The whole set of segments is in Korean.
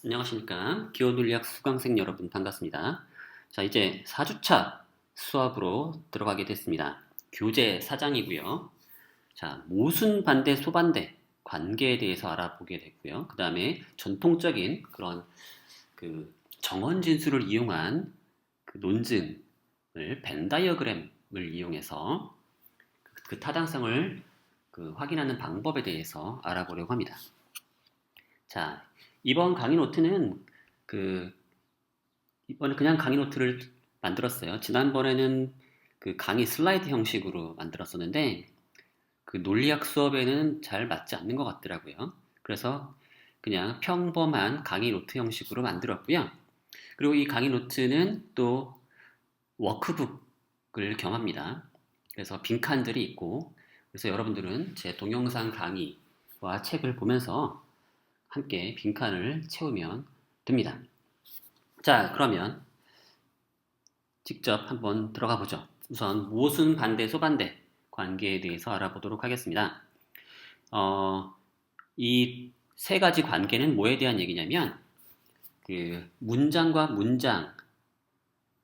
안녕하십니까. 기호논리학 수강생 여러분 반갑습니다. 자, 이제 4주차 수업으로 들어가게 됐습니다. 교재 4장이고요. 자, 모순 반대, 소반대 관계에 대해서 알아보게 됐고요. 그 다음에 전통적인 그런 그 정원 진술을 이용한 그 논증을 벤 다이어그램을 이용해서 그 타당성을 확인하는 방법에 대해서 알아보려고 합니다. 자, 이번 강의 노트는 그 이번에 그냥 강의 노트를 만들었어요. 지난번에는 그 강의 슬라이드 형식으로 만들었었는데 그 논리학 수업에는 잘 맞지 않는 것 같더라고요. 그래서 그냥 평범한 강의 노트 형식으로 만들었고요. 그리고 이 강의 노트는 또 워크북을 겸합니다. 그래서 빈칸들이 있고 그래서 여러분들은 제 동영상 강의와 책을 보면서 함께 빈칸을 채우면 됩니다. 자, 그러면 직접 한번 들어가 보죠. 우선 모순 반대, 소반대 관계에 대해서 알아보도록 하겠습니다. 이 세 가지 관계는 뭐에 대한 얘기냐면 그 문장과 문장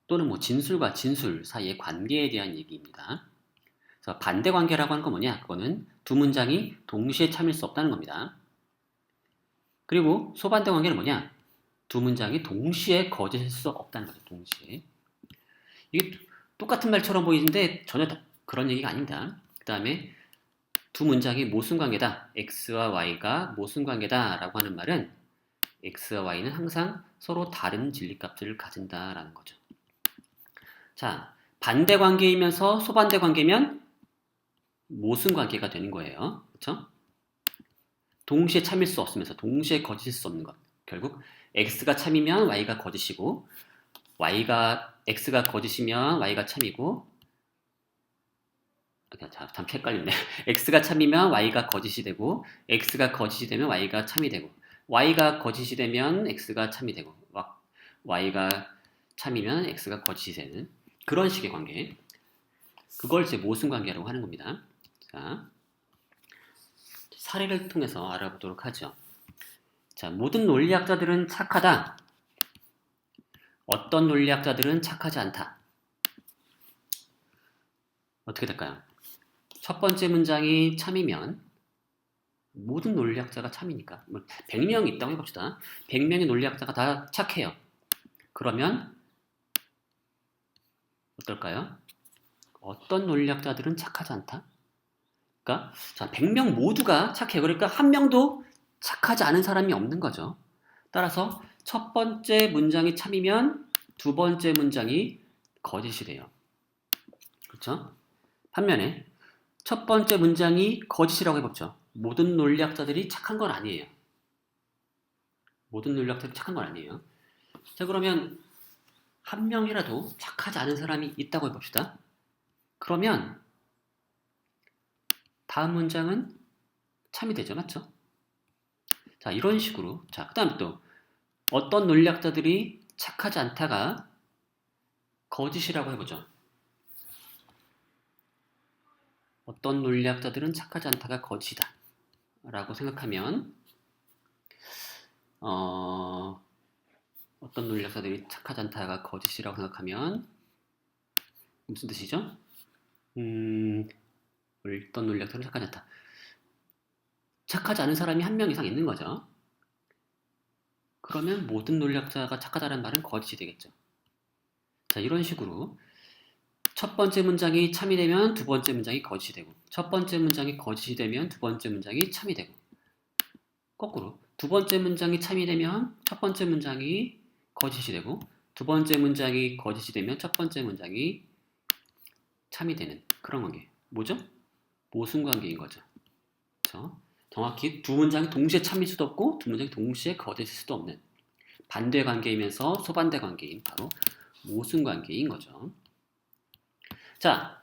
또는 뭐 진술과 진술 사이의 관계에 대한 얘기입니다. 그래서 반대 관계라고 하는 건 뭐냐? 그거는 두 문장이 동시에 참일 수 없다는 겁니다. 그리고 소반대 관계는 뭐냐? 두 문장이 동시에 거짓일 수 없다는 거죠. 동시에. 이게 똑같은 말처럼 보이는데 전혀 그런 얘기가 아닙니다. 그 다음에 두 문장이 모순관계다. x와 y가 모순관계다라고 하는 말은 x와 y는 항상 서로 다른 진리값들을 가진다라는 거죠. 자, 반대 관계이면서 소반대 관계면 모순관계가 되는 거예요. 그렇죠? 동시에 참일 수 없으면서 동시에 거짓일 수 없는 것. 결국 x가 참이면 y가 거짓이고 x가 거짓이면 y가 참이고 참 헷갈리네. x가 참이면 y가 거짓이 되고 x가 거짓이 되면 y가 참이 되고 y가 거짓이 되면 x가 참이 되고 y가 참이면 x가 거짓이 되는 그런 식의 관계. 그걸 이제 모순관계라고 하는 겁니다. 자, 사례를 통해서 알아보도록 하죠. 자, 모든 논리학자들은 착하다. 어떤 논리학자들은 착하지 않다. 어떻게 될까요? 첫 번째 문장이 참이면 모든 논리학자가 참이니까 100명이 있다고 해봅시다. 100명의 논리학자가 다 착해요. 그러면 어떨까요? 어떤 논리학자들은 착하지 않다? 그러니까 자, 100명 모두가 착해요. 그러니까 한 명도 착하지 않은 사람이 없는 거죠. 따라서 첫 번째 문장이 참이면 두 번째 문장이 거짓이 돼요. 그렇죠? 반면에 첫 번째 문장이 거짓이라고 해보죠. 모든 논리학자들이 착한 건 아니에요. 모든 논리학자들이 착한 건 아니에요. 자, 그러면 한 명이라도 착하지 않은 사람이 있다고 해봅시다. 그러면 다음 문장은 참이 되죠. 맞죠? 자, 이런 식으로. 자, 그 다음 또 어떤 논리학자들이 착하지 않다가 거짓이라고 해보죠. 어떤 논리학자들은 착하지 않다가 거짓이다. 라고 생각하면 어떤 논리학자들이 착하지 않다가 거짓이라고 생각하면 무슨 뜻이죠? 어떤 논리학자들은 착하지 않다. 착하지 않은 사람이 한 명 이상 있는 거죠. 그러면 모든 논리학자가 착하다는 말은 거짓이 되겠죠. 자, 이런 식으로 첫 번째 문장이 참이 되면 두 번째 문장이 거짓이 되고 첫 번째 문장이 거짓이 되면 두 번째 문장이 참이 되고 거꾸로 두 번째 문장이 참이 되면 첫 번째 문장이 거짓이 되고 두 번째 문장이 거짓이 되면 첫 번째 문장이 참이 되는 그런 관계. 뭐죠? 모순관계인 거죠. 그렇죠? 정확히 두 문장이 동시에 참일 수도 없고 두 문장이 동시에 거짓일 수도 없는 반대 관계이면서 소반대 관계인 바로 모순 관계인 거죠. 자,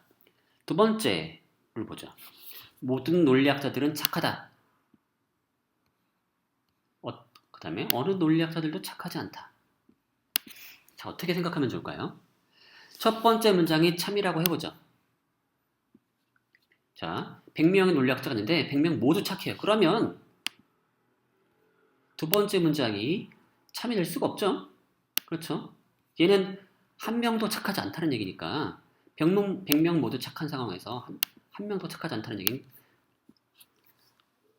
두 번째를 보죠. 모든 논리학자들은 착하다. 그 다음에 어느 논리학자들도 착하지 않다. 자, 어떻게 생각하면 좋을까요? 첫 번째 문장이 참이라고 해보죠. 자, 100명의 논리학자가 있는데 100명 모두 착해요. 그러면 두 번째 문장이 참이 될 수가 없죠. 그렇죠? 얘는 한 명도 착하지 않다는 얘기니까 100명 모두 착한 상황에서 한 명도 착하지 않다는 얘기는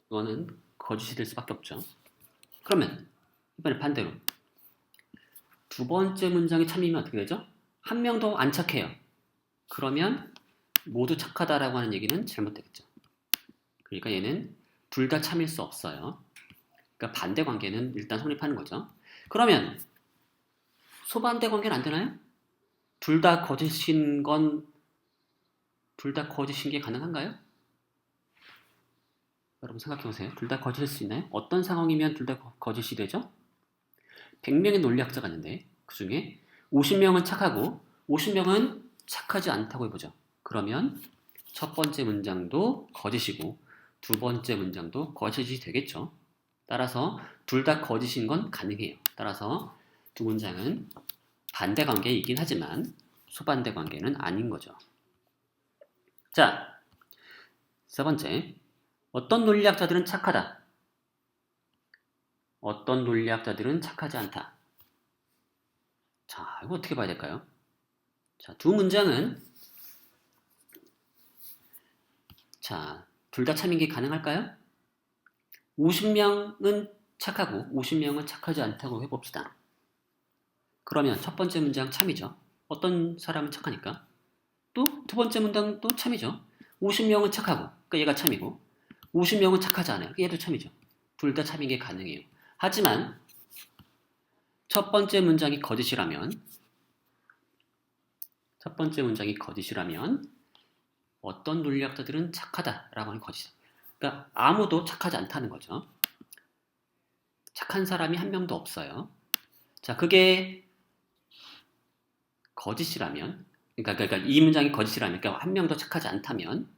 이거는 거짓이 될 수밖에 없죠. 그러면 이번에 반대로 두 번째 문장이 참이면 어떻게 되죠? 한 명도 안 착해요. 그러면 모두 착하다라고 하는 얘기는 잘못되겠죠. 그러니까 얘는 둘 다 참일 수 없어요. 그러니까 반대 관계는 일단 성립하는 거죠. 그러면 소반대 관계는 안 되나요? 둘 다 거짓인 게 가능한가요? 여러분 생각해 보세요. 둘 다 거짓일 수 있나요? 어떤 상황이면 둘 다 거짓이 되죠? 100명의 논리학자가 있는데 그 중에 50명은 착하고 50명은 착하지 않다고 해보죠. 그러면 첫 번째 문장도 거짓이고 두 번째 문장도 거짓이 되겠죠. 따라서 둘 다 거짓인 건 가능해요. 따라서 두 문장은 반대 관계이긴 하지만 소반대 관계는 아닌 거죠. 자, 세 번째. 어떤 논리학자들은 착하다. 어떤 논리학자들은 착하지 않다. 자, 이거 어떻게 봐야 될까요? 자, 두 문장은 자, 둘 다 참인 게 가능할까요? 50명은 착하고 50명은 착하지 않다고 해봅시다. 그러면 첫 번째 문장 참이죠. 어떤 사람은 착하니까. 또 두 번째 문장도 참이죠. 50명은 착하고, 그러니까 얘가 참이고 50명은 착하지 않아요. 얘도 참이죠. 둘 다 참인 게 가능해요. 하지만 첫 번째 문장이 거짓이라면 어떤 논리학자들은 착하다라고 하는 거짓이다. 그러니까 아무도 착하지 않다는 거죠. 착한 사람이 한 명도 없어요. 자, 그게 거짓이라면, 그러니까 이 문장이 거짓이라면, 그러니까 한 명도 착하지 않다면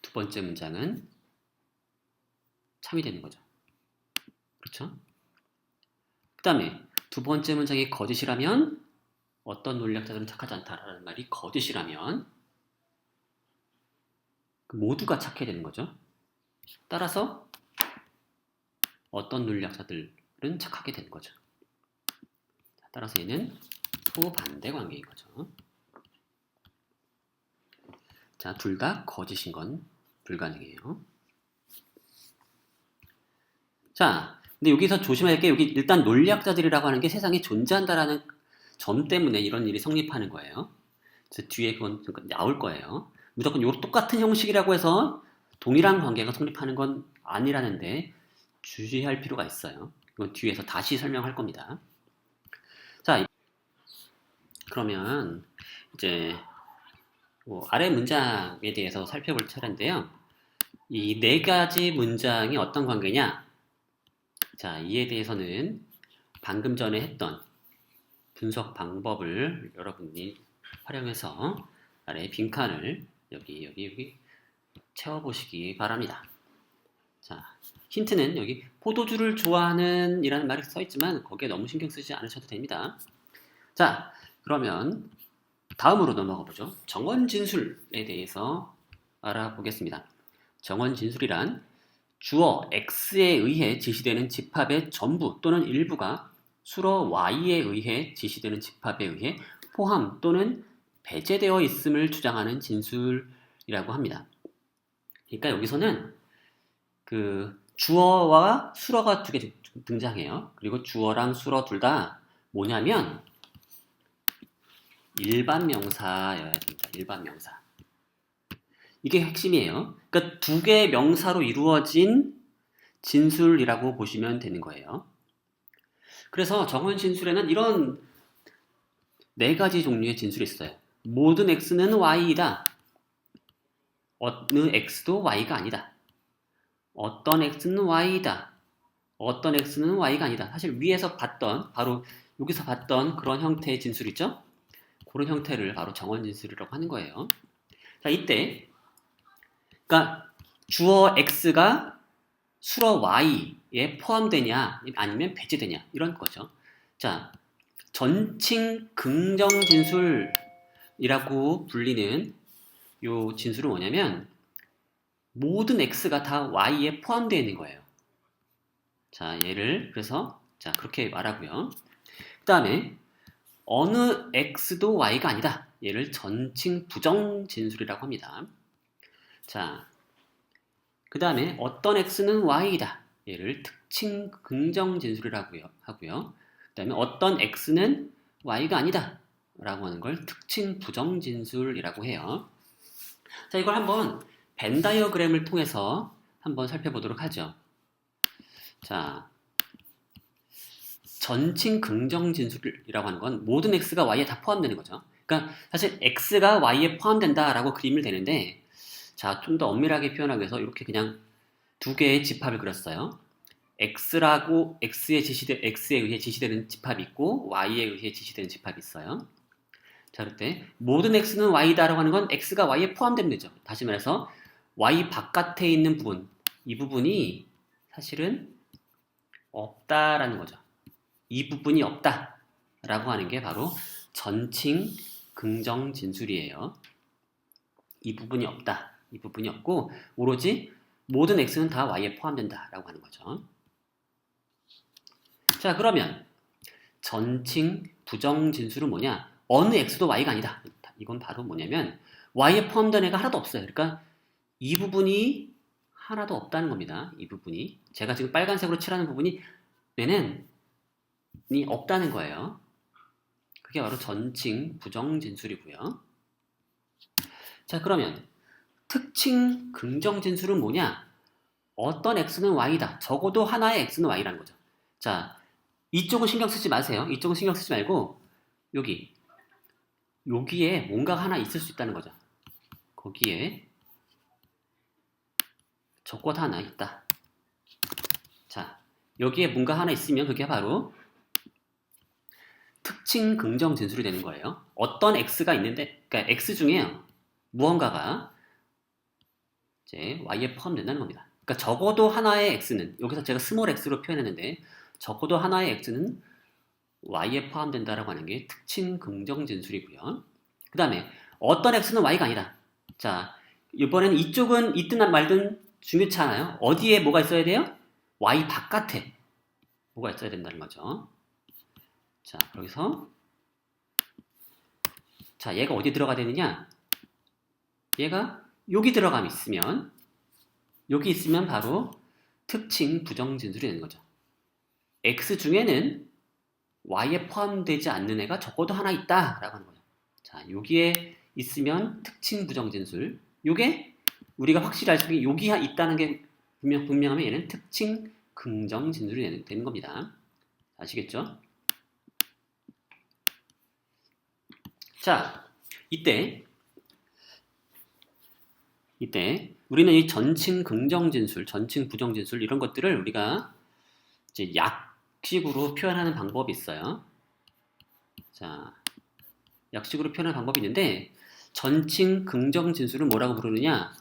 두 번째 문장은 참이 되는 거죠. 그렇죠? 그 다음에 두 번째 문장이 거짓이라면 어떤 논리학자들은 착하지 않다라는 말이 거짓이라면 모두가 착해야 되는 거죠. 따라서 어떤 논리학자들은 착하게 되는 거죠. 따라서 얘는 소반대 관계인 거죠. 자, 둘 다 거짓인 건 불가능해요. 자, 근데 여기서 조심해야 할 게 여기 일단 논리학자들이라고 하는 게 세상에 존재한다라는 점 때문에 이런 일이 성립하는 거예요. 그래서 뒤에 그건 나올 거예요. 무조건 똑같은 형식이라고 해서 동일한 관계가 성립하는 건 아니라는데 주의할 필요가 있어요. 이건 뒤에서 다시 설명할 겁니다. 자, 그러면 이제 아래 문장에 대해서 살펴볼 차례인데요. 이 네 가지 문장이 어떤 관계냐? 자, 이에 대해서는 방금 전에 했던 분석 방법을 여러분이 활용해서 아래 빈칸을 여기 채워보시기 바랍니다. 자, 힌트는 여기 포도주를 좋아하는 이라는 말이 써있지만 거기에 너무 신경 쓰지 않으셔도 됩니다. 자, 그러면 다음으로 넘어가 보죠. 정원진술에 대해서 알아보겠습니다. 정원진술이란 주어 x에 의해 지시되는 집합의 전부 또는 일부가 수러 y에 의해 지시되는 집합에 의해 포함 또는 배제되어 있음을 주장하는 진술이라고 합니다. 그러니까 여기서는 그 주어와 수러가 두 개 등장해요. 그리고 주어랑 수러 둘 다 뭐냐면 일반 명사여야 됩니다. 일반 명사. 이게 핵심이에요. 그러니까 두 개의 명사로 이루어진 진술이라고 보시면 되는 거예요. 그래서 정원 진술에는 이런 네 가지 종류의 진술이 있어요. 모든 x는 y이다. 어느 x도 y가 아니다. 어떤 x는 y이다. 어떤 x는 y가 아니다. 사실 위에서 봤던 바로 여기서 봤던 그런 형태의 진술 있죠? 그런 형태를 바로 정원 진술이라고 하는 거예요. 자, 이때 그러니까 주어 x가 수러 y에 포함되냐 아니면 배제되냐 이런 거죠. 자, 전칭 긍정 진술이라고 불리는 요 진술은 뭐냐면 모든 x가 다 y에 포함되어 있는 거예요. 자, 얘를 그래서 자, 그렇게 말하고요. 그 다음에 어느 x도 y가 아니다. 얘를 전칭 부정 진술이라고 합니다. 자, 그 다음에 어떤 x는 y이다. 얘를 특칭 긍정 진술이라고 하고요. 그 다음에 어떤 x는 y가 아니다. 라고 하는 걸 특칭 부정 진술이라고 해요. 자, 이걸 한번 벤 다이어그램을 통해서 한번 살펴보도록 하죠. 자, 전칭 긍정 진술이라고 하는 건 모든 x가 y에 다 포함되는 거죠. 그러니까 사실 x가 y에 포함된다라고 그리면 되는데, 자, 좀 더 엄밀하게 표현하기 위해서 이렇게 그냥 두 개의 집합을 그렸어요. x라고 x에 의해 지시되는 집합이 있고 y에 의해 지시되는 집합이 있어요. 자, 그럴 때 모든 x는 y다라고 하는 건 x가 y에 포함되면 되죠. 다시 말해서 y 바깥에 있는 부분, 이 부분이 사실은 없다라는 거죠. 이 부분이 없다라고 하는 게 바로 전칭 긍정 진술이에요. 이 부분이 없다. 이 부분이 없고 오로지 모든 x는 다 y에 포함된다라고 하는 거죠. 자, 그러면 전칭 부정 진술은 뭐냐? 어느 x도 y가 아니다. 이건 바로 뭐냐면 y에 포함된 애가 하나도 없어요. 그러니까 이 부분이 하나도 없다는 겁니다. 이 부분이 제가 지금 빨간색으로 칠하는 부분이 얘는 없다는 거예요. 그게 바로 전칭 부정 진술이고요. 자, 그러면 특칭 긍정 진술은 뭐냐? 어떤 x는 y다. 적어도 하나의 x는 y라는 거죠. 자, 이쪽은 신경 쓰지 마세요. 이쪽은 신경 쓰지 말고 여기에 뭔가가 하나 있을 수 있다는 거죠. 거기에 적어도 하나 있다. 자, 여기에 뭔가 하나 있으면 그게 바로 특칭 긍정 진술이 되는 거예요. 어떤 x가 있는데, 그러니까 x 중에 무언가가 이제 y에 포함된다는 겁니다. 그러니까 적어도 하나의 x는, 여기서 제가 스몰 x로 표현했는데 적어도 하나의 x는 y에 포함된다라고 하는 게 특칭 긍정 진술이고요. 그 다음에 어떤 x는 y가 아니다. 자, 이번에는 이쪽은 있든 말든 중요치 않아요. 어디에 뭐가 있어야 돼요? y 바깥에 뭐가 있어야 된다는 거죠. 자, 여기서 자, 얘가 어디 들어가야 되느냐? 얘가 여기 들어감 있으면 여기 있으면 바로 특칭 부정 진술이 되는 거죠. x 중에는 y에 포함되지 않는 애가 적어도 하나 있다라고 하는 거죠. 자, 여기에 있으면 특칭 부정 진술. 요게 우리가 확실히 알 수 있는 게 여기 있다는 게 분명하면 얘는 특칭 긍정 진술이 되는 겁니다. 아시겠죠? 자, 이때 우리는 이 전칭 긍정 진술, 전칭 부정 진술 이런 것들을 우리가 이제 약식으로 표현하는 방법이 있어요. 자, 약식으로 표현하는 방법이 있는데 전칭 긍정 진술은 뭐라고 부르느냐?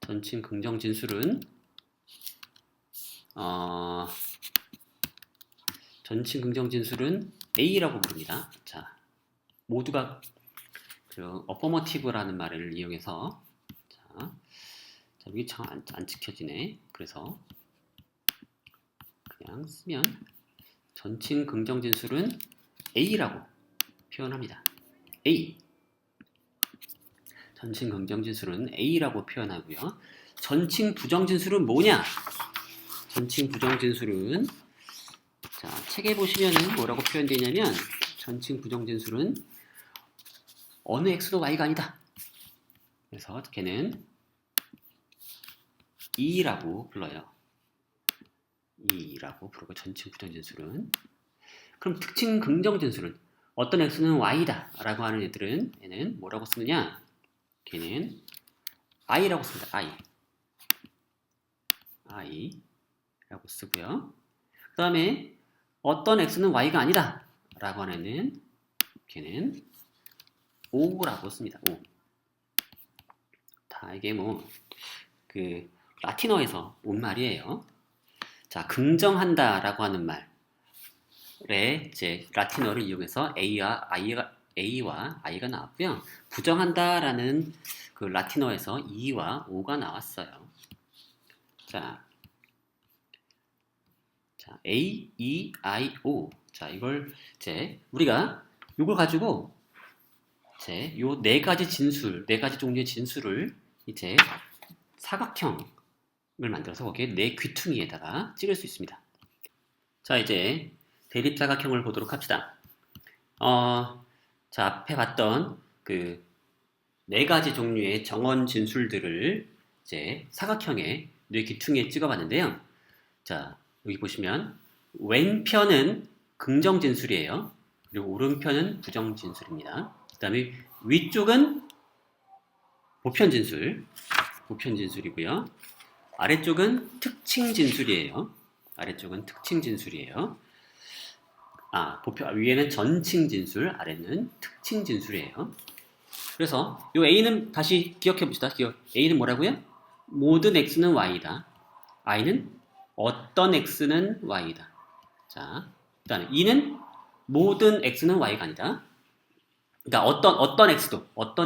전칭 긍정 진술은 전칭 긍정 진술은 A라고 부릅니다. 자, 모두가 그 어퍼머티브라는 말을 이용해서 자, 여기 참 안 지켜지네. 그래서 그냥 쓰면 전칭 긍정 진술은 A라고 표현합니다. A. 전칭 긍정 진술은 A라고 표현하고요. 전칭 부정 진술은 뭐냐? 전칭 부정 진술은 자, 책에 보시면은 뭐라고 표현되어 있냐면 전칭 부정 진술은 어느 x도 y가 아니다. 그래서 걔는 E라고 불러요. E라고 부르고 전칭 부정 진술은 그럼 특징 긍정 진술은 어떤 x는 y다 라고 하는 애들은 얘는 뭐라고 쓰느냐? 걔는 i라고 씁니다. i라고 쓰고요. 그 다음에 어떤 x는 y가 아니다 라고 하는 애는 걔는 o라고 씁니다. o. 다 이게 그 라틴어에서 온 말이에요. 자, 긍정한다 라고 하는 말에 이제 라틴어를 이용해서 A와 I가 나왔고요. 부정한다 라는 그 라틴어에서 E와 O가 나왔어요. 자, 자, A, E, I, O. 자, 이걸 이제 우리가 이걸 가지고 이제 요 네 가지 진술, 네 가지 종류의 진술을 이제 사각형을 만들어서 거기에 네 귀퉁이에다가 찍을 수 있습니다. 자, 이제 대립사각형을 보도록 합시다. 자, 앞에 봤던 그 네 가지 종류의 정원 진술들을 이제 사각형의 네 귀퉁이에 찍어봤는데요. 자, 여기 보시면 왼편은 긍정 진술이에요. 그리고 오른편은 부정 진술입니다. 그 다음에 위쪽은 보편 진술이고요. 아래쪽은 특징 진술이에요. 위에는 전칭 진술, 아래는 특징 진술이에요. 그래서 이 A는 다시 기억해 봅시다. A는 뭐라고요? 모든 X는 Y다. I는 어떤 X는 Y다. 자, 일단 E는 모든 X는 Y가 아니다. 그러니까 어떤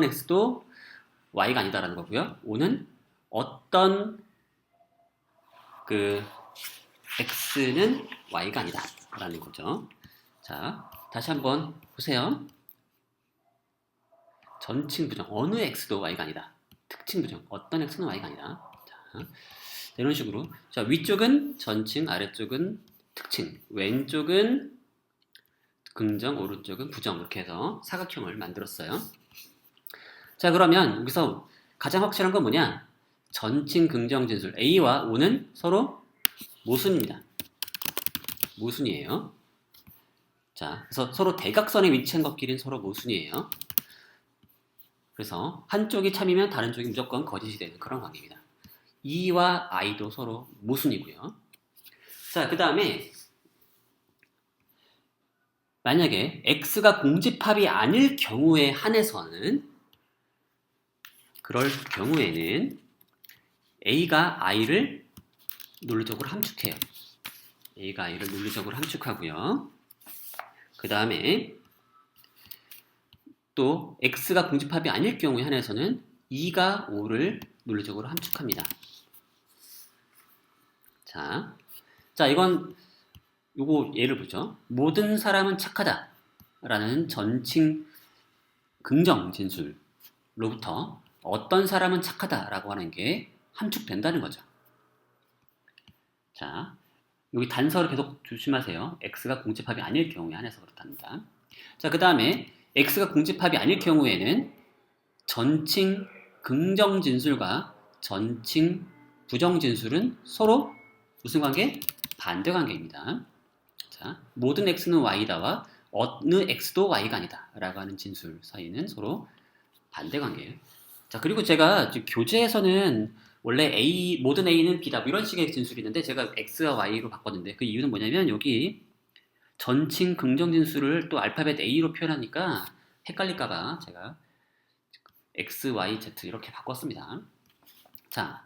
X도 Y가 아니다라는 거고요. O는 어떤 그 X는 Y가 아니다라는 거죠. 자, 다시 한번 보세요. 전칭 부정, 어느 X도 Y가 아니다. 특징 부정, 어떤 X는 Y가 아니다. 자, 이런 식으로. 자, 위쪽은 전칭, 아래쪽은 특징, 왼쪽은 긍정, 오른쪽은 부정, 이렇게 해서 사각형을 만들었어요. 자, 그러면 여기서 가장 확실한 건 뭐냐? 전칭, 긍정, 진술 A와 O는 서로 모순입니다. 모순이에요. 자, 그래서 서로 대각선에 위치한 것끼리는 서로 모순이에요. 그래서 한쪽이 참이면 다른 쪽이 무조건 거짓이 되는 그런 관계입니다. E와 I도 서로 모순이고요. 자, 그 다음에 만약에 X가 공집합이 아닐 경우에 한해서는 그럴 경우에는 A가 I를 논리적으로 함축해요. A가 I를 논리적으로 함축하고요. 그 다음에 또 X가 공집합이 아닐 경우에 한해서는 E가 O를 논리적으로 함축합니다. 자, 이건 요거 예를 보죠. 모든 사람은 착하다 라는 전칭 긍정 진술로부터 어떤 사람은 착하다 라고 하는 게 함축된다는 거죠. 자, 여기 단서를 계속 조심하세요. X가 공집합이 아닐 경우에 한해서 그렇답니다. 자, 그 다음에 X가 공집합이 아닐 경우에는 전칭 긍정 진술과 전칭 부정 진술은 서로 무슨 관계? 반대 관계입니다. 자, 모든 X는 Y다와 어느 X도 Y가 아니다 라고 하는 진술 사이는 서로 반대 관계예요. 자, 그리고 제가 교재에서는 원래 모든 A는 B다 뭐 이런 식의 진술이 있는데 제가 X와 Y로 바꿨는데 그 이유는 뭐냐면 여기 전칭 긍정 진술을 또 알파벳 A로 표현하니까 헷갈릴까봐 제가 X, Y, Z 이렇게 바꿨습니다. 자,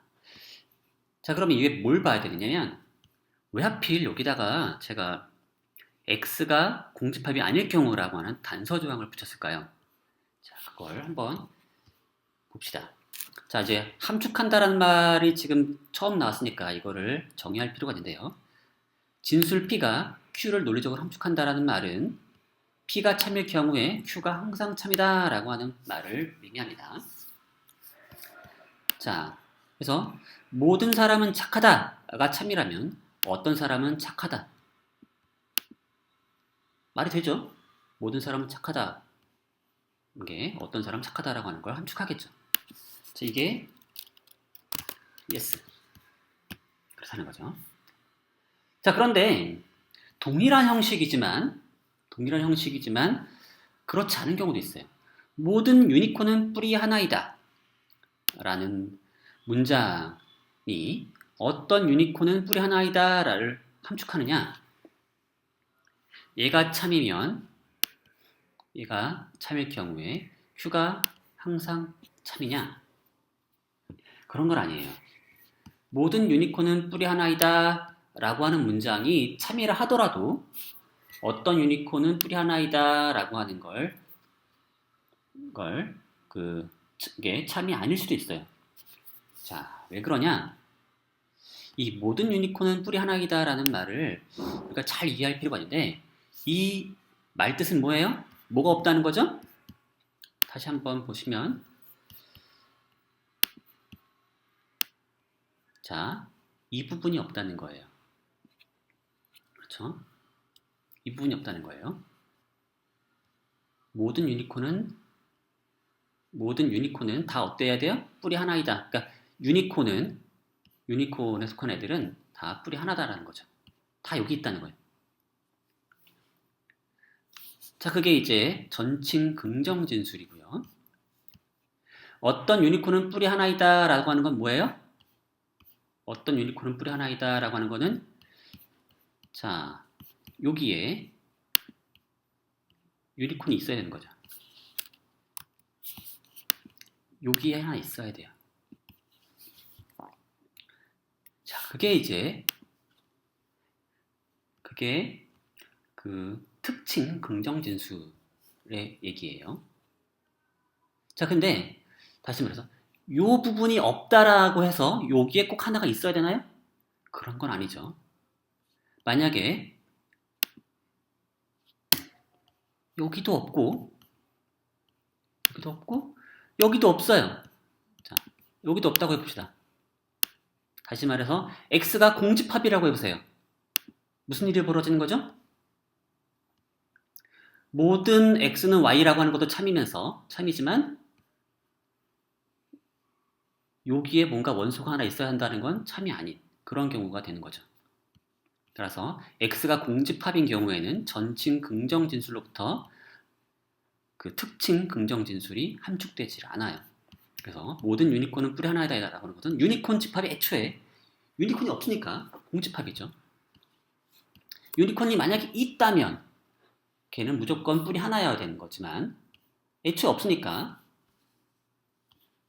그러면 이게 뭘 봐야 되느냐면 왜 하필 여기다가 제가 X가 공집합이 아닐 경우라고 하는 단서 조항을 붙였을까요? 자, 그걸 한번 봅시다. 자, 이제 함축한다라는 말이 지금 처음 나왔으니까 이거를 정의할 필요가 있는데요. 진술 P가 Q를 논리적으로 함축한다라는 말은 P가 참일 경우에 Q가 항상 참이다 라고 하는 말을 의미합니다. 자, 그래서 모든 사람은 착하다가 참이라면 어떤 사람은 착하다. 말이 되죠? 모든 사람은 착하다. 이게 어떤 사람 착하다라고 하는 걸 함축하겠죠. 자, 이게 yes. 그렇다는 거죠. 자, 그런데 동일한 형식이지만 그렇지 않은 경우도 있어요. 모든 유니콘은 뿌리 하나이다 라는 문장이 어떤 유니콘은 뿌리 하나이다를 함축하느냐? 얘가 참일 경우에 Q가 항상 참이냐? 그런 건 아니에요. 모든 유니콘은 뿌리 하나이다 라고 하는 문장이 참이라 하더라도 어떤 유니콘은 뿌리 하나이다 라고 하는 그게 참이 아닐 수도 있어요. 자, 왜 그러냐? 이 모든 유니콘은 뿌리 하나이다라는 말을 우리가 잘 이해할 필요가 있는데 이 말 뜻은 뭐예요? 뭐가 없다는 거죠? 다시 한번 보시면 자, 이 부분이 없다는 거예요. 그렇죠? 이 부분이 없다는 거예요. 모든 유니콘은 다 어때야 돼요? 뿌리 하나이다. 그러니까 유니콘에 속한 애들은 다 뿌리 하나다라는 거죠. 다 여기 있다는 거예요. 자, 그게 이제 전칭 긍정 진술이고요. 어떤 유니콘은 뿌리 하나이다 라고 하는 건 뭐예요? 어떤 유니콘은 뿌리 하나이다 라고 하는 거는 자, 여기에 유니콘이 있어야 되는 거죠. 여기에 하나 있어야 돼요. 자, 그게 그 특징 긍정 진술의 얘기예요. 자, 근데 다시 말해서 이 부분이 없다라고 해서 여기에 꼭 하나가 있어야 되나요? 그런 건 아니죠. 만약에 여기도 없고 여기도 없어요. 자, 여기도 없다고 해봅시다. 다시 말해서 x가 공집합이라고 해보세요. 무슨 일이 벌어지는 거죠? 모든 x는 y라고 하는 것도 참이지만 여기에 뭔가 원소가 하나 있어야 한다는 건 참이 아닌 그런 경우가 되는 거죠. 따라서 x가 공집합인 경우에는 전칭 긍정 진술로부터 그 특칭 긍정 진술이 함축되지 않아요. 그래서 모든 유니콘은 뿌리 하나이다라고 하는 것은 유니콘 집합이 애초에 유니콘이 없으니까 공집합이죠. 유니콘이 만약에 있다면 걔는 무조건 뿌리 하나여야 되는 거지만 애초에 없으니까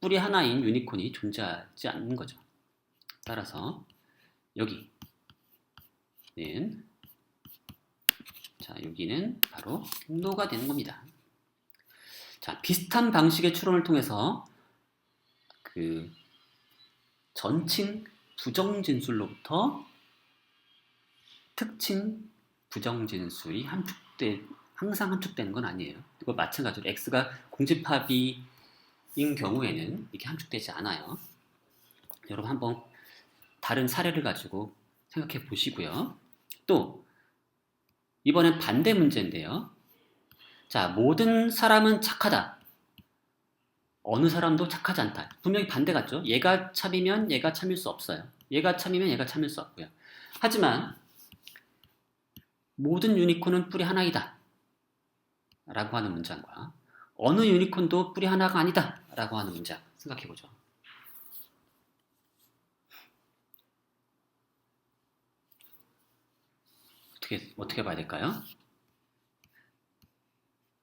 뿌리 하나인 유니콘이 존재하지 않는 거죠. 따라서 여기는 여기는 바로 노가 되는 겁니다. 자, 비슷한 방식의 추론을 통해서 그 전칭 부정 진술로부터 특칭 부정 진술이 항상 함축되는 건 아니에요. 그리고 마찬가지로 x가 공집합인 경우에는 이게 함축되지 않아요. 여러분 한번 다른 사례를 가지고 생각해 보시고요. 또 이번엔 반대 문제인데요. 자, 모든 사람은 착하다. 어느 사람도 착하지 않다. 분명히 반대 같죠? 얘가 참이면 얘가 참일 수 없어요. 얘가 참이면 얘가 참일 수 없고요. 하지만 모든 유니콘은 뿌리 하나이다 라고 하는 문장과 어느 유니콘도 뿌리 하나가 아니다 라고 하는 문장 생각해보죠. 어떻게 봐야 될까요?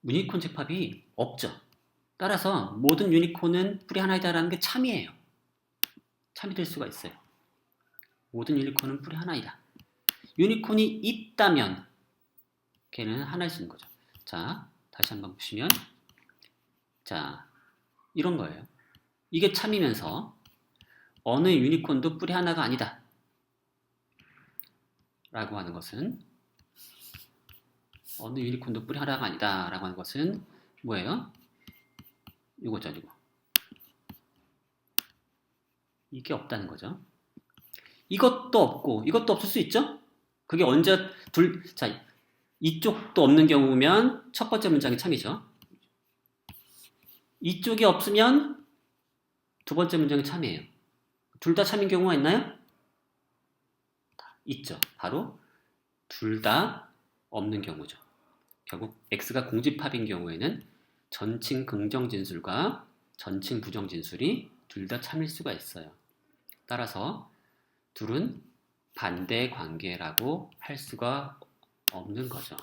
유니콘 집합이 없죠. 따라서 모든 유니콘은 뿌리 하나이다라는 게 참이에요. 참이 될 수가 있어요. 모든 유니콘은 뿌리 하나이다. 유니콘이 있다면 걔는 하나일 수 있는 거죠. 자, 다시 한번 보시면 자, 이런 거예요. 이게 참이면서 어느 유니콘도 뿌리 하나가 아니다 라고 하는 것은 어느 유니콘도 뿌리 하나가 아니다 라고 하는 것은 뭐예요? 이거죠, 이거. 이게 없다는 거죠. 이것도 없고 이것도 없을 수 있죠? 그게 언제 자, 이쪽도 없는 경우면 첫 번째 문장이 참이죠. 이쪽이 없으면 두 번째 문장이 참이에요. 둘 다 참인 경우가 있나요? 있죠. 바로 둘 다 없는 경우죠. 결국 x가 공집합인 경우에는 전칭 긍정 진술과 전칭 부정 진술이 둘 다 참일 수가 있어요. 따라서 둘은 반대 관계라고 할 수가 없는 거죠.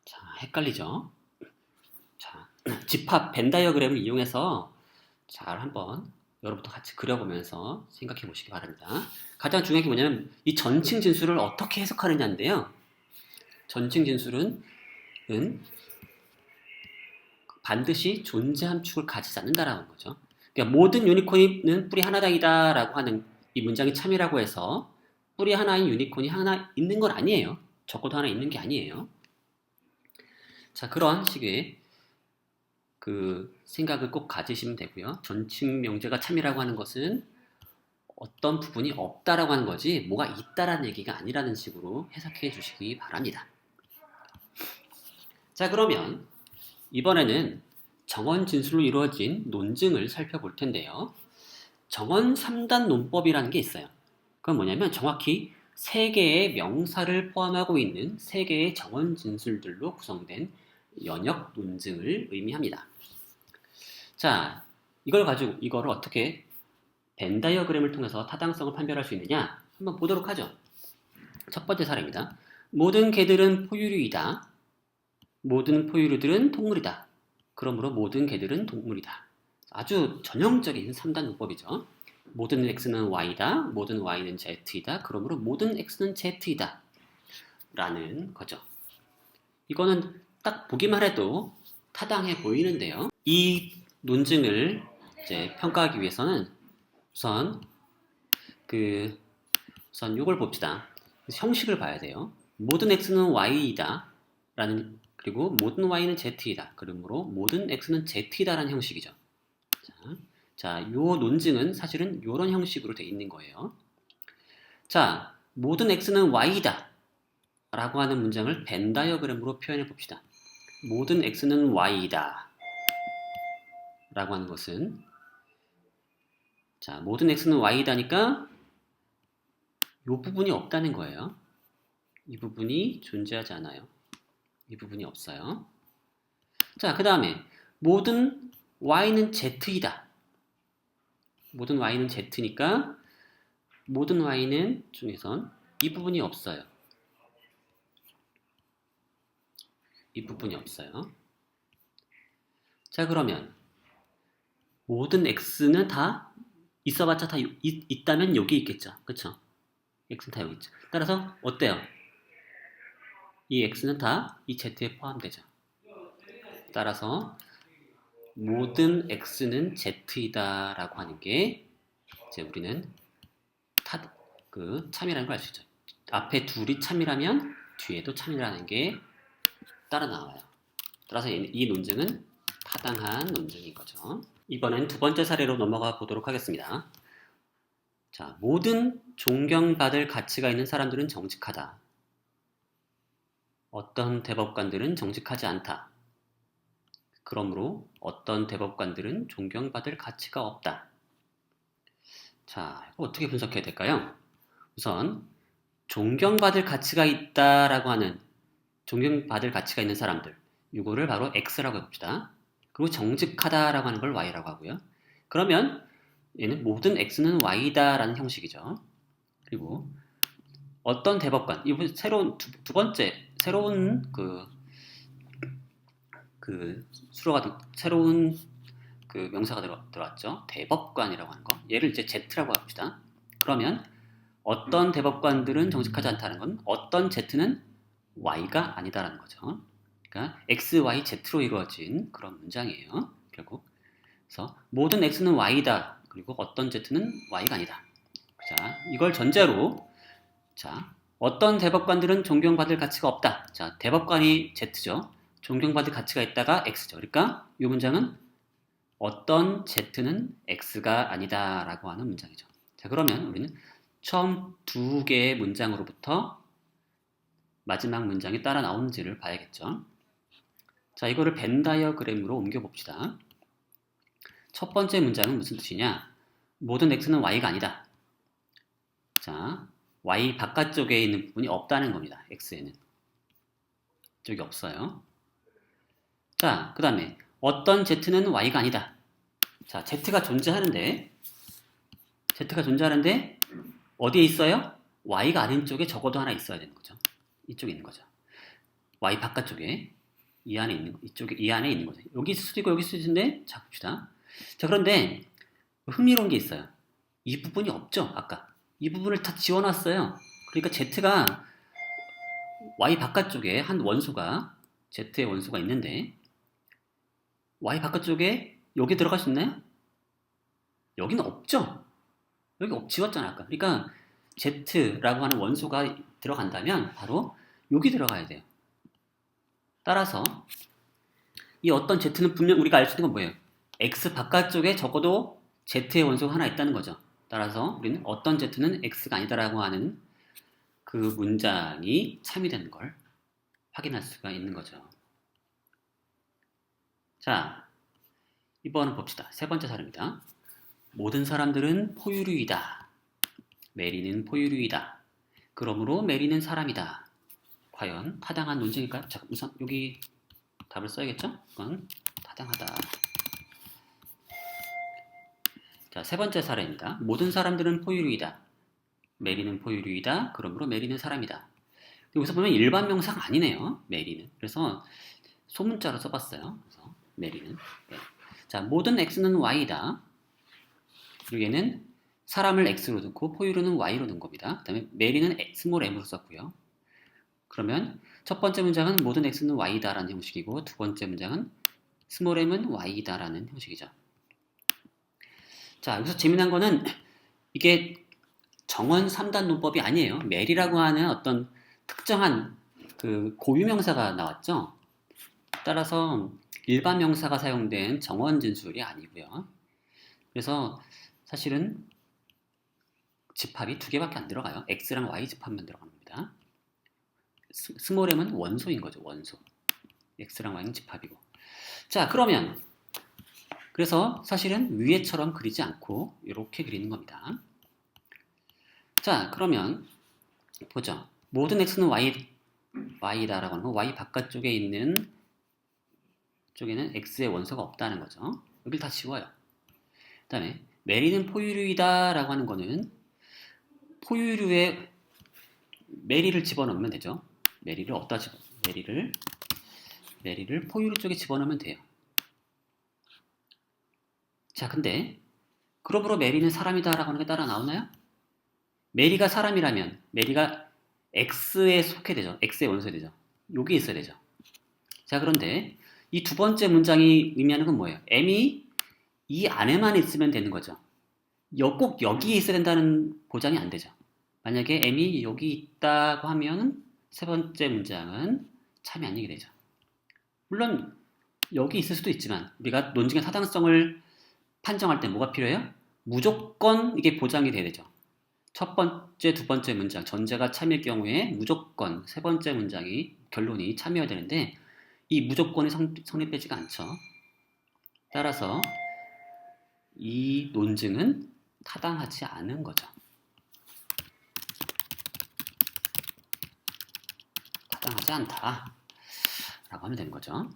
자, 헷갈리죠? 자, 집합 벤 다이어그램을 이용해서 잘 한번 여러분도 같이 그려보면서 생각해 보시기 바랍니다. 가장 중요한 게 뭐냐면 이 전칭 진술을 어떻게 해석하느냐인데요. 전칭 진술은 반드시 존재 함축을 가지지 않는다라는 거죠. 그러니까 모든 유니콘은 뿌리 하나다이다 라고 하는 이 문장이 참이라고 해서 뿌리 하나인 유니콘이 하나 있는 건 아니에요. 적어도 하나 있는 게 아니에요. 자, 그런 식의 그 생각을 꼭 가지시면 되고요. 존칭 명제가 참이라고 하는 것은 어떤 부분이 없다라고 하는 거지 뭐가 있다라는 얘기가 아니라는 식으로 해석해 주시기 바랍니다. 자, 그러면 이번에는 정원 진술로 이루어진 논증을 살펴볼 텐데요. 정원 3단 논법이라는 게 있어요. 그건 뭐냐면 정확히 3개의 명사를 포함하고 있는 3개의 정원 진술들로 구성된 연역 논증을 의미합니다. 자, 이거를 어떻게 벤 다이어그램을 통해서 타당성을 판별할 수 있느냐? 한번 보도록 하죠. 첫 번째 사례입니다. 모든 개들은 포유류이다. 모든 포유류들은 동물이다. 그러므로 모든 개들은 동물이다. 아주 전형적인 3단 문법이죠. 모든 x는 y다. 모든 y는 z이다. 그러므로 모든 x는 z이다. 라는 거죠. 이거는 딱 보기만 해도 타당해 보이는데요. 이 논증을 이제 평가하기 위해서는 우선 이걸 봅시다. 형식을 봐야 돼요. 모든 x는 y이다. 그리고 모든 y는 z이다. 그러므로 모든 x는 z이다 라는 형식이죠. 자, 요 논증은 사실은 이런 형식으로 되어 있는 거예요. 자, 모든 x는 y이다 라고 하는 문장을 벤 다이어그램으로 표현해 봅시다. 모든 x는 y이다 라고 하는 것은, 자, 모든 x는 y이다니까 이 부분이 없다는 거예요. 이 부분이 존재하지 않아요. 이 부분이 없어요. 자, 그 다음에 모든 y는 z이다. 모든 y는 z니까 모든 y는 중에선 이 부분이 없어요. 이 부분이 없어요. 자, 그러면 모든 x는 다 있어봤자 다 있다면 여기 있겠죠. 그쵸? x는 다 여기 있죠. 따라서 어때요? 이 x는 다 이 z에 포함되죠. 따라서 모든 x는 z이다 라고 하는 게 이제 우리는 참이라는 걸 알 수 있죠. 앞에 둘이 참이라면 뒤에도 참이라는 게 따라 나와요. 따라서 이 논증은 타당한 논증인 거죠. 이번엔 두 번째 사례로 넘어가 보도록 하겠습니다. 자, 모든 존경받을 가치가 있는 사람들은 정직하다. 어떤 대법관들은 정직하지 않다. 그러므로 어떤 대법관들은 존경받을 가치가 없다. 자, 이거 어떻게 분석해야 될까요? 우선 존경받을 가치가 있다라고 하는, 존경받을 가치가 있는 사람들, 이거를 바로 X라고 해봅시다. 그리고 정직하다라고 하는 걸 Y라고 하고요. 그러면 얘는 모든 X는 Y다라는 형식이죠. 그리고 어떤 대법관, 이번 새로운 두 번째 새로운 새로운 명사가 들어왔죠. 대법관이라고 하는 거. 얘를 이제 Z라고 합시다. 그러면 어떤 대법관들은 정직하지 않다는 건 어떤 Z는 Y가 아니다라는 거죠. 그러니까 X, Y, Z로 이루어진 그런 문장이에요. 결국. 그래서 모든 X는 Y다. 그리고 어떤 Z는 Y가 아니다. 자, 이걸 전제로, 자, 어떤 대법관들은 존경받을 가치가 없다. 자, 대법관이 Z죠. 존경받을 가치가 있다가 X죠. 그러니까 이 문장은 어떤 Z는 X가 아니다 라고 하는 문장이죠. 자, 그러면 우리는 처음 두 개의 문장으로부터 마지막 문장이 따라 나오는지를 봐야겠죠. 자, 이거를 벤 다이어그램으로 옮겨 봅시다. 첫 번째 문장은 무슨 뜻이냐? 모든 X는 Y가 아니다. 자, Y 바깥쪽에 있는 부분이 없다는 겁니다. X에는. 이쪽이 없어요. 자, 그 다음에 어떤 Z는 Y가 아니다. 자, Z가 존재하는데 어디에 있어요? Y가 아닌 쪽에 적어도 하나 있어야 되는 거죠. 이쪽에 있는 거죠. Y 바깥쪽에 이 안에 있는 거죠. 여기 있을 수도 있고 여기 있을 수도 있는데 자, 봅시다. 자, 그런데 흥미로운 게 있어요. 이 부분이 없죠. 아까 이 부분을 다 지워놨어요. 그러니까 Z가 Y 바깥쪽에 한 원소가 Z의 원소가 있는데 Y 바깥쪽에 여기 들어갈 수 있나요? 여기는 없죠. 여기 지웠잖아 아까. 그러니까 Z라고 하는 원소가 들어간다면 바로 여기 들어가야 돼요. 따라서 이 어떤 Z는 분명 우리가 알 수 있는 건 뭐예요? X 바깥쪽에 적어도 Z의 원소가 하나 있다는 거죠. 따라서 우리는 어떤 Z는 X가 아니다라고 하는 그 문장이 참이 되는 걸 확인할 수가 있는 거죠. 자, 이번은 봅시다. 세 번째 사례입니다. 모든 사람들은 포유류이다. 메리는 포유류이다. 그러므로 메리는 사람이다. 과연 타당한 논증일까요? 자, 우선 여기 답을 써야겠죠? 이건 타당하다. 자, 세 번째 사례입니다. 모든 사람들은 포유류이다. 메리는 포유류이다. 그러므로 메리는 사람이다. 여기서 보면 일반 명사가 아니네요. 메리는. 그래서 소문자로 써봤어요. 그래서 메리는. 네. 자, 모든 x는 y다. 여기에는 사람을 x로 넣고 포유류는 y로 넣은 겁니다. 그 다음에 메리는 스몰 m으로 썼고요. 그러면 첫 번째 문장은 모든 x는 y다라는 형식이고 두 번째 문장은 스몰 m은 y다라는 형식이죠. 자, 여기서 재미난 거는 이게 정원 3단 논법이 아니에요. 메리라고 하는 어떤 특정한 그 고유명사가 나왔죠. 따라서 일반 명사가 사용된 정원 진술이 아니고요. 그래서 사실은 집합이 두 개밖에 안 들어가요. x랑 y 집합만 들어가는 겁니다. 스몰 m은 원소인 거죠. 원소. x랑 y는 집합이고. 자, 그러면 그래서 사실은 위에처럼 그리지 않고 이렇게 그리는 겁니다. 자, 그러면 보죠. 모든 x는 y다라고 하는 거 y 바깥쪽에 있는 쪽에는 x의 원소가 없다는 거죠. 여기를 다 지워요. 그 다음에 메리는 포유류이다 라고 하는 거는 포유류에 메리를 집어넣으면 되죠. 메리를 어디다 메리를 포유류 쪽에 집어넣으면 돼요. 자, 근데 그러므로 메리는 사람이다 라고 하는 게 따라 나오나요? 메리가 사람이라면 메리가 X에 속해 되죠. X의 원소에 되죠. 여기 있어야 되죠. 자, 그런데 이 두 번째 문장이 의미하는 건 뭐예요? M이 이 안에만 있으면 되는 거죠. 꼭 여기에 있어야 된다는 보장이 안 되죠. 만약에 M이 여기 있다고 하면 세 번째 문장은 참이 아니게 되죠. 물론 여기 있을 수도 있지만 우리가 논증의 타당성을 판정할 때 뭐가 필요해요? 무조건 이게 보장이 돼야 되죠. 첫 번째, 두 번째 문장 전제가 참일 경우에 무조건 세 번째 문장이 결론이 참여해야 되는데 이 무조건이 성립되지가 않죠. 따라서 이 논증은 타당하지 않은 거죠. 타당하지 않다 라고 하면 되는 거죠.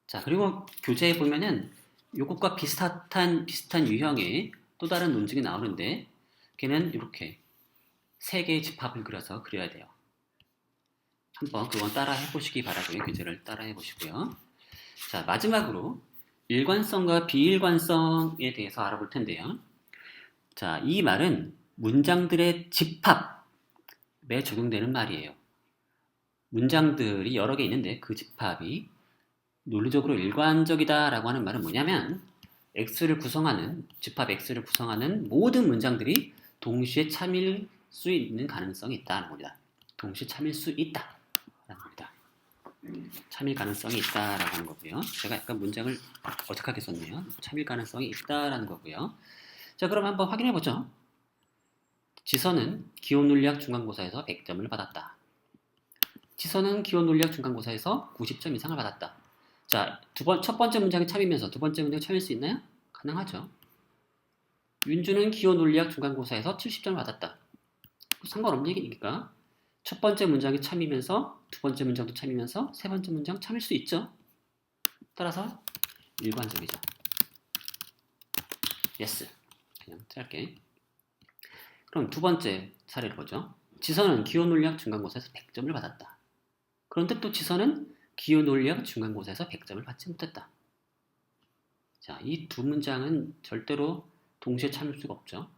자, 그리고 교재에 보면은 이것과 비슷한 유형의 또 다른 논증이 나오는데 걔는 이렇게 세 개의 집합을 그려서 그려야 돼요. 한번 그건 따라 해보시기 바라고요. 교재를 따라 해보시고요. 자, 마지막으로 일관성과 비일관성에 대해서 알아볼 텐데요. 자, 이 말은 문장들의 집합에 적용되는 말이에요. 문장들이 여러 개 있는데 그 집합이 논리적으로 일관적이다라고 하는 말은 뭐냐면 집합 X를 구성하는 모든 문장들이 동시에 참일 수 있는 가능성이 있다는 겁니다. 동시에 참일 수 있다라는 겁니다. 참일 가능성이 있다라고 하는 거고요. 제가 약간 문장을 어색하게 썼네요. 참일 가능성이 있다라는 거고요. 자, 그럼 한번 확인해 보죠. 지선은 기호논리학 중간고사에서 100점을 받았다. 지선은 기호논리학 중간고사에서 90점 이상을 받았다. 자, 첫 번째 문장이 참이면서 두 번째 문장이 참일 수 있나요? 가능하죠. 윤주는 기호논리학 중간고사에서 70점을 받았다. 상관없는 얘기니까 첫 번째 문장이 참이면서 두 번째 문장도 참이면서 세 번째 문장 참일 수 있죠. 따라서 일관적이죠. 예스. 그냥 짧게. 그럼 두 번째 사례를 보죠. 지선은 기호논리학 중간고사에서 100점을 받았다. 그런데 또 지선은 기호논리학 중간고사에서 100점을 받지 못했다. 자, 이 두 문장은 절대로 동시에 참일 수가 없죠.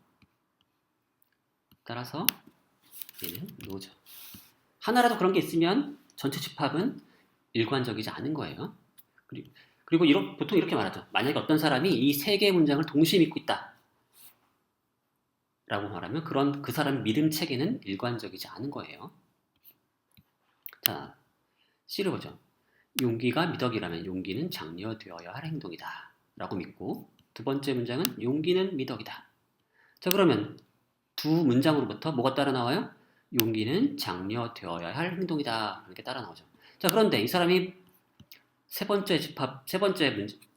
따라서 얘는 노죠. 하나라도 그런 게 있으면 전체 집합은 일관적이지 않은 거예요. 그리고 보통 이렇게 말하죠. 만약에 어떤 사람이 이 세 개의 문장을 동시에 믿고 있다. 라고 말하면 그 사람 믿음 체계는 일관적이지 않은 거예요. 자, C를 보죠. 용기가 미덕이라면 용기는 장려되어야 할 행동이다. 라고 믿고 두 번째 문장은 용기는 미덕이다. 자, 그러면 두 문장으로부터 뭐가 따라 나와요? 용기는 장려되어야 할 행동이다. 이렇게 따라 나오죠. 자, 그런데 이 사람이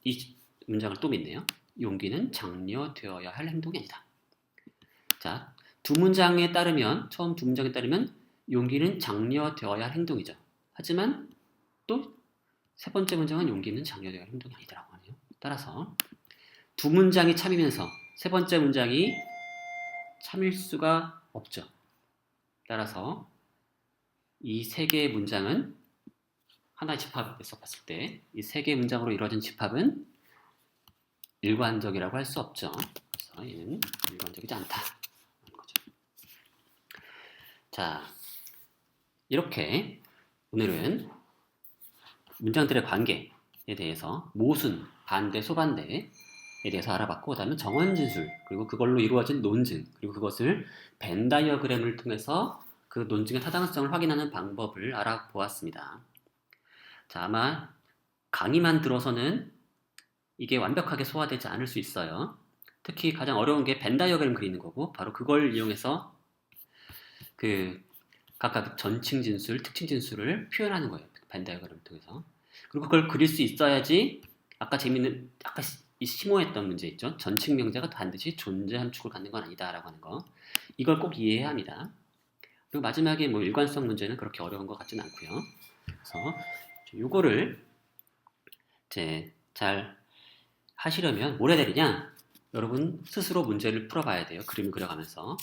이 문장을 또 믿네요. 용기는 장려되어야 할 행동이 아니다. 자, 처음 두 문장에 따르면 용기는 장려되어야 할 행동이죠. 하지만 또 세 번째 문장은 용기는 장려되어야 할 행동이 아니다라고 하네요. 따라서 두 문장이 참이면서 세 번째 문장이 참일 수가 없죠. 따라서 이 세 개의 문장은 하나의 집합에서 봤을 때 이 세 개의 문장으로 이루어진 집합은 일관적이라고 할 수 없죠. 그래서 얘는 일관적이지 않다는 거죠. 자, 이렇게 오늘은 문장들의 관계에 대해서 모순, 반대, 소반대에 대해서 알아봤고, 그 다음에 정원진술, 그리고 그걸로 이루어진 논증, 그리고 그것을 벤 다이어그램을 통해서 그 논증의 타당성을 확인하는 방법을 알아보았습니다. 자, 아마 강의만 들어서는 이게 완벽하게 소화되지 않을 수 있어요. 특히 가장 어려운 게 벤 다이어그램 그리는 거고, 바로 그걸 이용해서 각각 전칭 진술, 특징 진술을 표현하는 거예요. 벤 다이어그램을 통해서. 그리고 그걸 그릴 수 있어야지 아까 심오했던 문제 있죠. 전칭 명사가 반드시 존재 함축을 갖는 건 아니다라고 하는 거. 이걸 꼭 이해해야 합니다. 그리고 마지막에 일관성 문제는 그렇게 어려운 것 같지는 않고요. 그래서 이거를 이제 잘 하시려면 뭘 해야 되느냐? 여러분 스스로 문제를 풀어봐야 돼요. 그림을 그려가면서.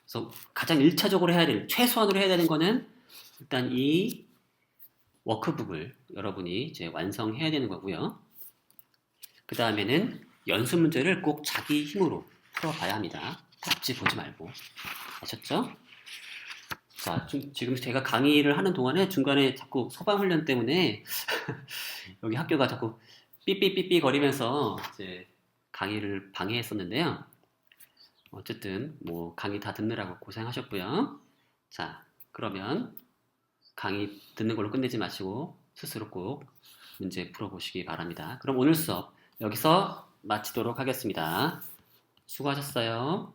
그래서 가장 1차적으로 최소한으로 해야 되는 거는 일단 이 워크북을 여러분이 이제 완성해야 되는 거고요. 그 다음에는 연습 문제를 꼭 자기 힘으로 풀어봐야 합니다. 답지 보지 말고. 아셨죠? 자, 지금 제가 강의를 하는 동안에 중간에 자꾸 소방훈련 때문에 여기 학교가 자꾸 삐삐삐삐 거리면서 이제 강의를 방해했었는데요. 어쨌든 강의 다 듣느라고 고생하셨고요. 자, 그러면 강의 듣는 걸로 끝내지 마시고 스스로 꼭 문제 풀어보시기 바랍니다. 그럼 오늘 수업 여기서 마치도록 하겠습니다. 수고하셨어요.